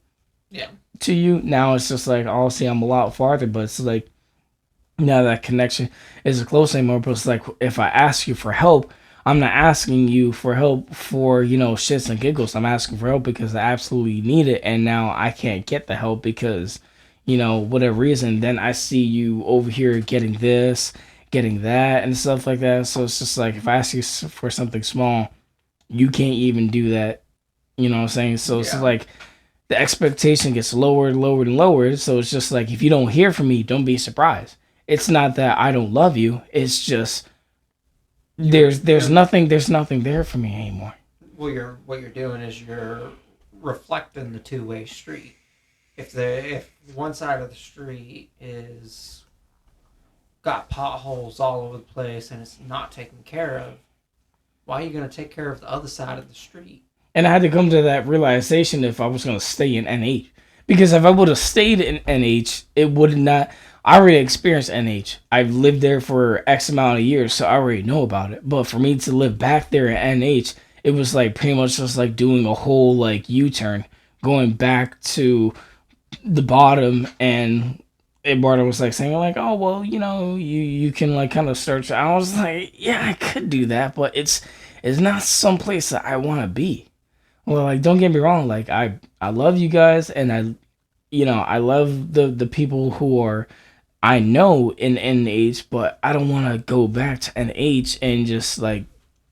to you. Now it's just like obviously I'm a lot farther, but it's like now that connection isn't close anymore. But it's like if I ask you for help, I'm not asking you for help for shits and giggles. I'm asking for help because I absolutely need it, and now I can't get the help because whatever reason. Then I see you over here getting this, getting that, and stuff like that. So it's just like if I ask you for something small, you can't even do that. You know what I'm saying? So it's like the expectation gets lower and lower and lower. So it's just like if you don't hear from me, don't be surprised. It's not that I don't love you. It's just there's nothing there for me anymore. Well, what you're doing is you're reflecting the two-way street. If one side of the street is got potholes all over the place and it's not taken care of, why are you going to take care of the other side of the street? And I had to come to that realization if I was going to stay in NH. Because if I would have stayed in NH, it would not. I already experienced NH. I've lived there for X amount of years, so I already know about it. But for me to live back there in NH, it was like pretty much just like doing a whole like U-turn, going back to the bottom. And Eduardo was like saying like, oh well, you can like kind of start. I was like, yeah, I could do that, but it's not someplace that I want to be. Well, like don't get me wrong, like I love you guys, and I love the people who are I know in NH, but I don't want to go back to NH and just like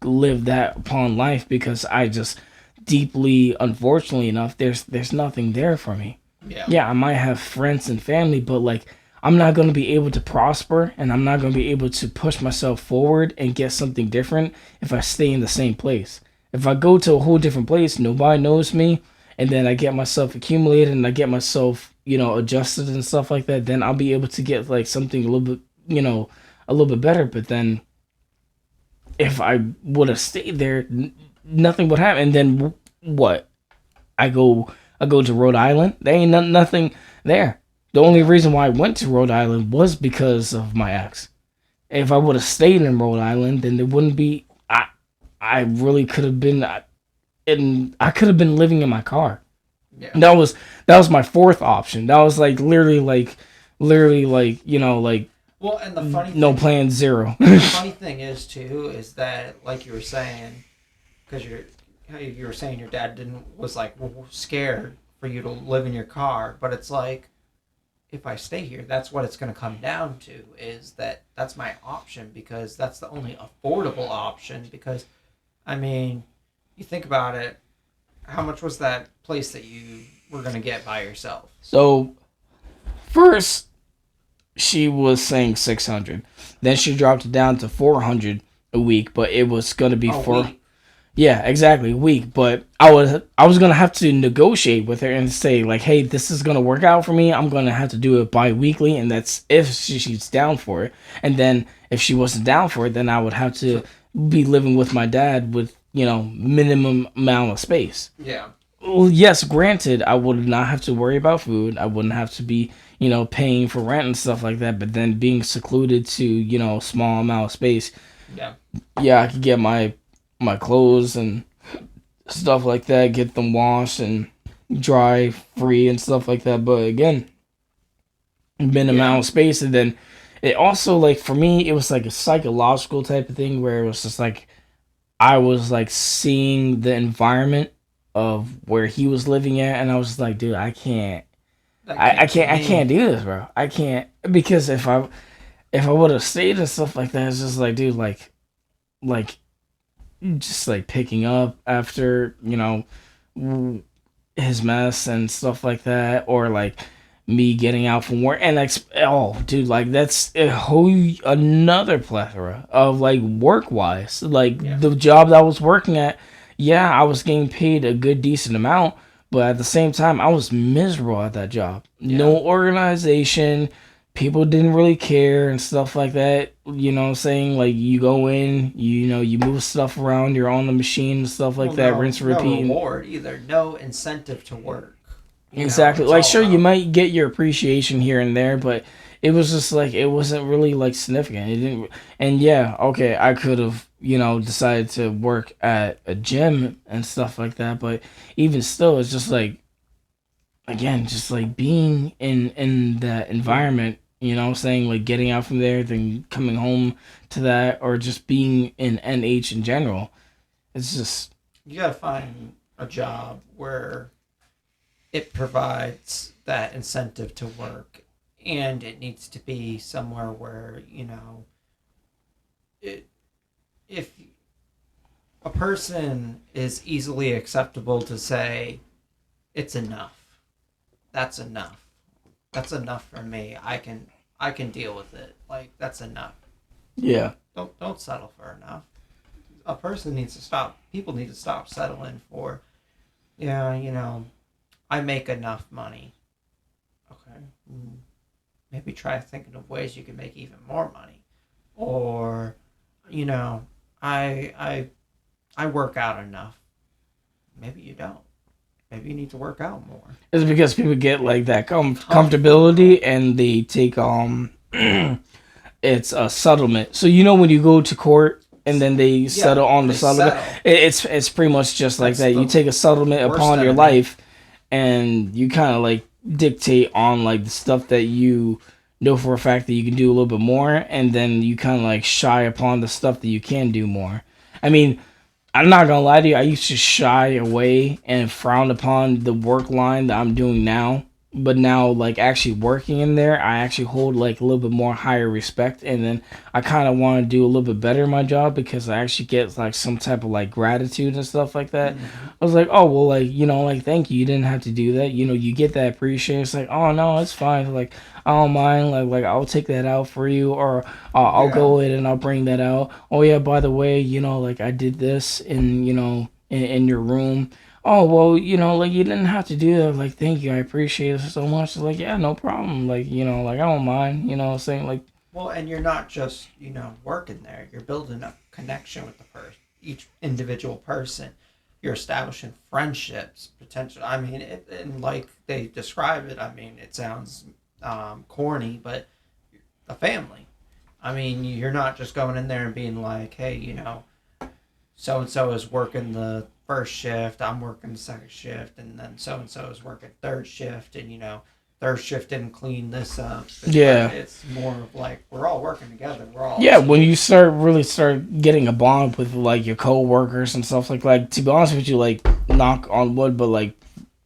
live that upon life because I just deeply, unfortunately enough, there's nothing there for me. Yeah, I might have friends and family, but like I'm not going to be able to prosper, and I'm not going to be able to push myself forward and get something different if I stay in the same place. If I go to a whole different place, nobody knows me, and then I get myself accumulated and I get myself, adjusted and stuff like that, then I'll be able to get like something a little bit, a little bit better. But then if I would have stayed there, nothing would happen. And then what? I go I go to Rhode Island. There ain't nothing there. The only reason why I went to Rhode Island was because of my ex. If I would have stayed in Rhode Island, then there wouldn't be. I really could have been. I could have been living in my car. Yeah. That was my fourth option. That was like literally like Well, and the funny no thing, plan zero. the funny thing is too is that like you were saying, because you were saying your dad was like scared for you to live in your car, but it's like if I stay here, that's what it's going to come down to is that's my option because that's the only affordable option because I mean, you think about it, how much was that place that you were going to get by yourself? So first she was saying 600. Then she dropped it down to 400 a week, but it was going to be yeah, exactly, a week. But I was gonna have to negotiate with her and say like, hey, this is gonna work out for me. I'm gonna have to do it bi-weekly, and that's if she's down for it. And then if she wasn't down for it, then I would have to be living with my dad with minimum amount of space. Yeah. Well, yes, granted, I would not have to worry about food. I wouldn't have to be paying for rent and stuff like that. But then being secluded to small amount of space. Yeah. Yeah, I could get my clothes and stuff like that, get them washed and dry free and stuff like that. But again, minimum amount of space. And then it also, like, for me, it was like a psychological type of thing where it was just like I was like seeing the environment of where he was living at, and I was just like, dude, I can't I can't do this, bro. I can't, because if I would have stayed and stuff like that, it's just like, dude, like just like picking up after his mess and stuff like that, or like me getting out from work and like oh dude, like that's a whole another plethora of like work wise, like the job that I was working at. Yeah, I was getting paid a good decent amount, but at the same time I was miserable at that job. No organization, people didn't really care and stuff like that. You know what I'm saying? Like, you go in, you move stuff around, you're on the machine and stuff like that, rinse and repeat. No reward either. No incentive to work. Exactly. Like, sure, you might get your appreciation here and there, but it was just like, it wasn't really like significant. It didn't. And yeah, okay, I could have, decided to work at a gym and stuff like that, but even still, it's just like, again, just like being in that environment. You know what I'm saying? Like, getting out from there, then coming home to that, or just being in NH in general. It's just... You gotta find a job where it provides that incentive to work, and it needs to be somewhere where, if a person is easily acceptable to say, it's enough. That's enough. That's enough for me. I can deal with it. Like, that's enough. Yeah. Don't settle for enough. A person needs to stop. People need to stop settling for, I make enough money. Okay. Maybe try thinking of ways you can make even more money. Or, I work out enough. Maybe you don't. Maybe you need to work out more. It's because people get like that comfortability, and they take it's a settlement. So when you go to court and then they settle on the settlement, it's pretty much just like that. You take a settlement upon your life, and you kind of like dictate on like the stuff that you know for a fact that you can do a little bit more, and then you kind of like shy upon the stuff that you can do more. I mean, I'm not gonna lie to you, I used to shy away and frown upon the work line that I'm doing now, but now like actually working in there, I actually hold like a little bit more higher respect, and then I kind of want to do a little bit better in my job because I actually get like some type of like gratitude and stuff like that. Hmm. I was like, oh well, like like thank you, you didn't have to do that. You get that appreciation. It's like, oh no, it's fine. Like I don't mind. Like I'll take that out for you, or I'll Yeah. go in and I'll bring that out. Oh yeah, by the way, like I did this in in your room. Oh well, like you didn't have to do that. Like, thank you, I appreciate it so much. Like, yeah, no problem. Like, like I don't mind. Saying like, Well, and you're not just, working there. You're building a connection with the person, each individual person. You're establishing friendships, potential. I mean, and like they describe it, I mean, it sounds corny, but a family. I mean, you're not just going in there and being like, hey, so and so is working the first shift, I'm working the second shift, and then so and so is working third shift, and third shift didn't clean this up. But yeah, it's more of like we're all working together. We're all a yeah. When team. you start getting a bond with like your coworkers and stuff like, to be honest with you, like knock on wood, but like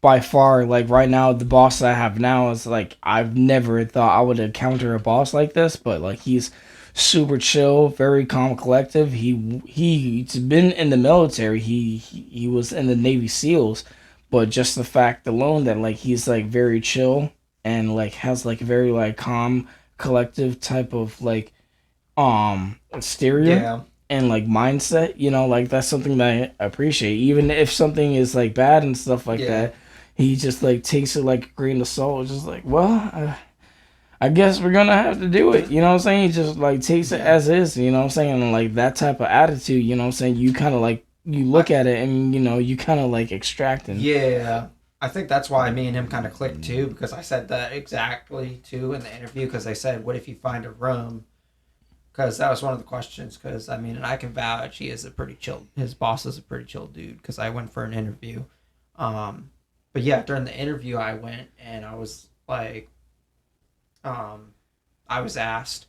by far, like right now, the boss that I have now is like I've never thought I would encounter a boss like this, but like he's super chill, very calm, collective. He's been in the military. He was in the Navy SEALs, but just the fact alone that like he's like very chill and like has like a very like calm, collective type of like exterior Yeah, and like mindset, like that's something that I appreciate. Even if something is like bad and stuff like yeah. that, he just like takes it like a grain of salt. Just like, well, I guess we're gonna have to do it. You know what I'm saying? He just like takes it Yeah. as is. You know what I'm saying? And like that type of attitude. You know what I'm saying? You kind of like you I look at it and you kind of like extracting. Yeah, I think that's why me and him kind of clicked too, because I said that exactly too in the interview. Because they said, "What if you find a room?" Because that was one of the questions. Because I mean, and I can vouch, he is a pretty chill. His boss is a pretty chill dude. Because I went for an interview, um, but yeah, during the interview, I went and I was like, um, I was asked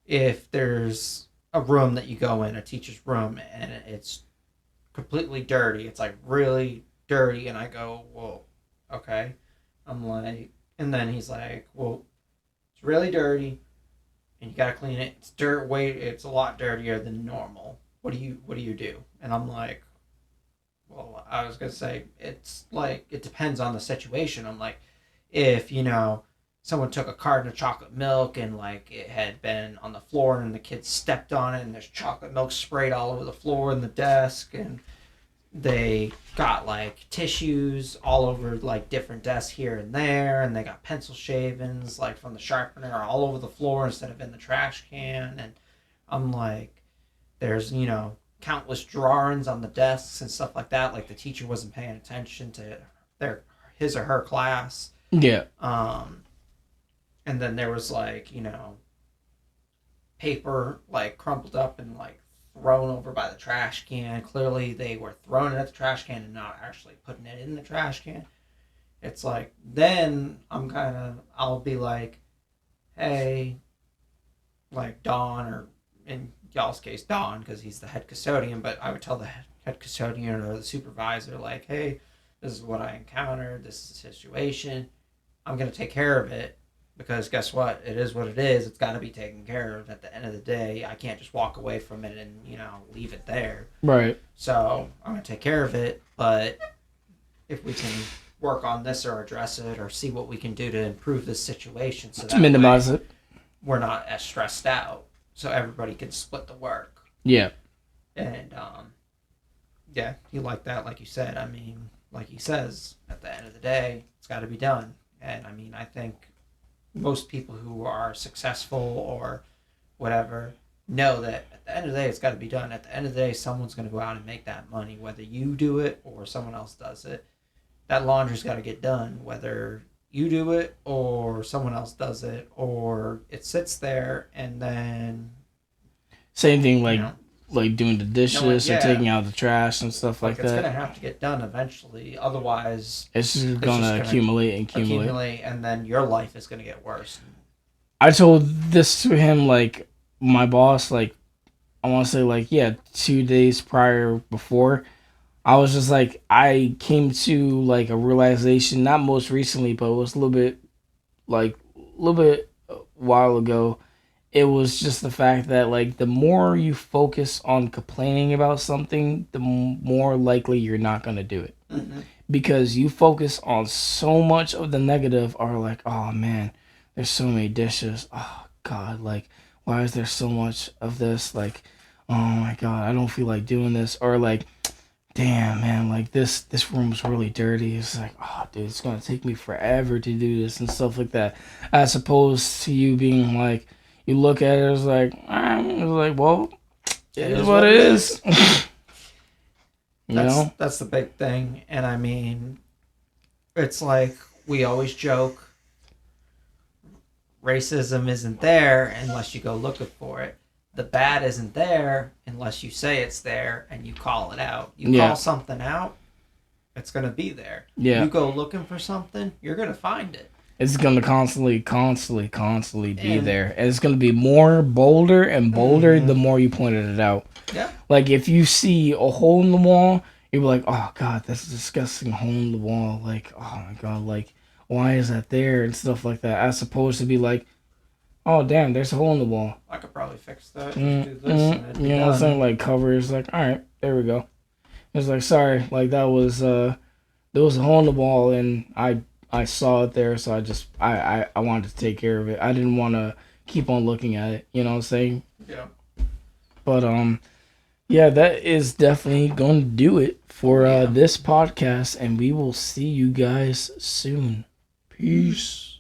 if there's a room that you go in, a teacher's room, and it's completely dirty. It's like really dirty, and I go, well, okay. I'm like, and then he's like, well, it's really dirty, and you gotta clean it. It's dirt. Wait, it's a lot dirtier than normal. What do you do? And I'm like, well, I was gonna say it's like it depends on the situation. I'm like, if someone took a carton of chocolate milk and like it had been on the floor and the kids stepped on it and there's chocolate milk sprayed all over the floor and the desk and they got like tissues all over like different desks here and there, and they got pencil shavings like from the sharpener all over the floor instead of in the trash can. And I'm like, there's countless drawings on the desks and stuff like that, like the teacher wasn't paying attention to their his or her class. Yeah. um and then there was like paper like crumpled up and like thrown over by the trash can. Clearly, they were throwing it at the trash can and not actually putting it in the trash can. It's like then I'll be like, hey, like Don, or in y'all's case Don because he's the head custodian. But I would tell the head custodian or the supervisor like, hey, this is what I encountered. This is the situation. I'm gonna take care of it because guess what? It is what it is. It's got to be taken care of. At the end of the day, I can't just walk away from it and leave it there. Right. So I'm gonna take care of it. But if we can work on this or address it or see what we can do to improve this situation, so To that minimize way it. we're not as stressed out, so everybody can split the work. Yeah. And yeah, he liked that, like you said. I mean, like he says, at the end of the day, it's got to be done. And I mean, I think most people who are successful or whatever know that at the end of the day it's got to be done. At the end of the day, someone's going to go out and make that money, whether you do it or someone else does it. That laundry's got to get done, whether you do it or someone else does it, or it sits there and then Same thing you like know doing the no one, dishes or yeah, taking out the trash and stuff like like it's that. gonna have to get done eventually. Otherwise, It's just it's just gonna gonna accumulate and accumulate. accumulate, and then your life is gonna get worse. I told this to him like my boss like I want to say like yeah 2 days prior before. I was just like, I came to like a realization, not most recently, but it was a little bit a while ago. It was just the fact that like the more you focus on complaining about something, the more likely you're not gonna do it, Mm-hmm. because you focus on so much of the negative, or like, oh man, there's so many dishes, oh god, like why is there so much of this, like oh my god, I don't feel like doing this, or like damn man, like this room's really dirty, it's like oh dude, it's gonna take me forever to do this and stuff like that, as opposed to you being like, you look at it, it's like well, it is what it is. You know. That's the big thing, and I mean, it's like we always joke, racism isn't there unless you go looking for it. The bad isn't there unless you say it's there and you call it out. You call something out, it's gonna be there. Yeah. You go looking for something, you're gonna find it. It's gonna constantly be there. And it's gonna be more bolder and bolder the more you pointed it out. Yeah. Like if you see a hole in the wall, you'll be like, oh god, that's a disgusting hole in the wall. Like, oh my god, like why is that there and stuff like that. As opposed to be like, oh damn, there's a hole in the wall. I could probably fix that. Just do this and it'd be you know done. what I'm saying? Like covers, like, alright, there we go. It's like, sorry, like that was there was a hole in the wall and I saw it there, so I wanted to take care of it. I didn't want to keep on looking at it, you know what I'm saying? Yeah. But yeah, that is definitely going to do it for this podcast, and we will see you guys soon. Peace.